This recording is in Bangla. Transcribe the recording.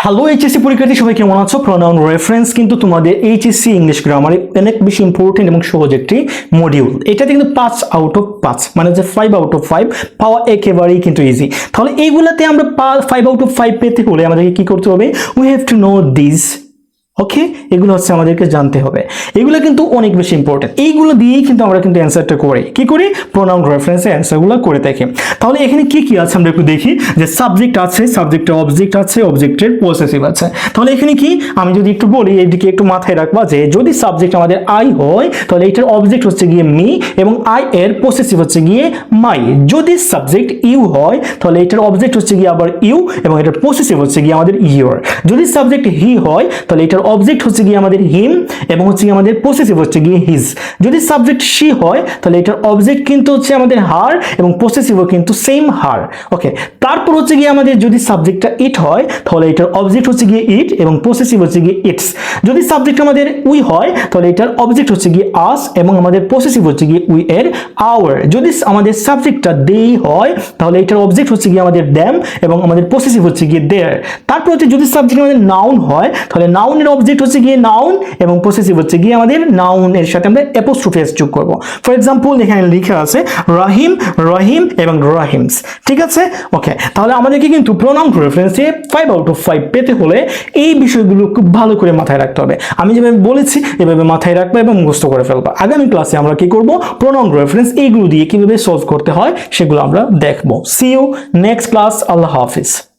হ্যালো এইচএসসি পরীক্ষার্থী সবাই কেমন আছো? প্রোনাউন রেফারেন্স কিন্তু তোমাদের এইচএসসি ইংলিশ গ্রামারে অনেক বেশি ইম্পর্টেন্ট এবং সহজ একটি মডিউল। এটাতে কিন্তু 5 আউট অফ 5 মানে যে 5 আউট অফ 5 পাওয়া একেবারেই কিন্তু ইজি। তাহলে এইগুলাতে আমরা 5 আউট অফ 5 পেতে হলে আমাদেরকে কি করতে হবে? We have to know this. Okay, এগুলো হচ্ছে আমাদেরকে জানতে হবে। এগুলো কিন্তু অনেক বেশি ইম্পর্টেন্ট। এইগুলো দিয়েই কিন্তু আমরা কিন্তু অ্যান্সারটা করি। কি করি? প্রোনাউন রেফারেন্সে অ্যান্সারগুলো করে থাকি। তাহলে এখানে কি কি আছে আমরা একটু দেখি। যে সাবজেক্ট আছে, সাবজেক্টের অবজেক্ট আছে, অবজেক্টের পসেসিভ আছে। তাহলে এখানে কি আমি যদি একটু বলি, এইদিকে একটু মাথায় রাখবা যে যদি সাবজেক্ট আমাদের আই হয় তাহলে এটার অবজেক্ট হচ্ছে গিয়ে মি এবং আই এর পসেসিভ হচ্ছে গিয়ে মাই। যদি সাবজেক্ট ইউ হয় তাহলে এটার অবজেক্ট হচ্ছে গিয়ে আবার ইউ এবং এটার পসেসিভ হচ্ছে গিয়ে আমাদের ইউর। যদি সাবজেক্ট হি হয় তাহলে এটার অবজেক্ট হচ্ছে গিয়ে আমাদের হিম এবং হচ্ছে গিয়ে আমাদের পসেসিভ হচ্ছে গিয়ে হিজ। যদি সাবজেক্ট শি হয় তাহলে এটার অবজেক্ট কিন্তু হচ্ছে আমাদের হার এবং পসেসিভও কিন্তু সেম হার। ওকে, তারপর হচ্ছে গিয়ে আমাদের যদি সাবজেক্টটা ইট হয় তাহলে এটার অবজেক্ট হচ্ছে গিয়ে ইট এবং পসেসিভ হচ্ছে গিয়ে ইটস। যদি সাবজেক্ট আমাদের উই হয় তাহলে এটার অবজেক্ট হচ্ছে গিয়ে আস এবং আমাদের পসেসিভ হচ্ছে গিয়ে উই এর আওয়ার। যদি আমাদের সাবজেক্টটা দে হয় তাহলে এটার অবজেক্ট হচ্ছে গিয়ে আমাদের দ্যাম এবং আমাদের পসেসিভ হচ্ছে গিয়ে দেয়ার। তারপর হচ্ছে যদি সাবজেক্ট আমাদের নাউন হয় তাহলে নাউনের অবজেক্ট হচ্ছে গিয়ে নাউন এবং পসেসিভ হচ্ছে গিয়ে আমাদের নাউন এর সাথে আমরা অ্যাপোস্ট্রোফি এস যোগ করব। ফর এক্সাম্পল এখানে লেখা আছে রাহিম, রহিম এবং রাহিমস। ঠিক আছে? ওকে, তাহলে আমাদেরকে কিন্তু প্রোনাউন রেফারেন্সে 5 আউট অফ 5 পেতে হলে এই বিষয়গুলো খুব ভালো করে মাথায় রাখতে হবে। আমি যেভাবে বলেছি এভাবে মাথায় রাখবে এবং মুখস্থ করে ফেলবা। আগামী ক্লাসে আমরা কি করব? প্রোনাউন রেফারেন্স এইগুলো দিয়ে কিভাবে সলভ করতে হয় সেগুলো আমরা দেখব। See you next class. আল্লাহ হাফিজ।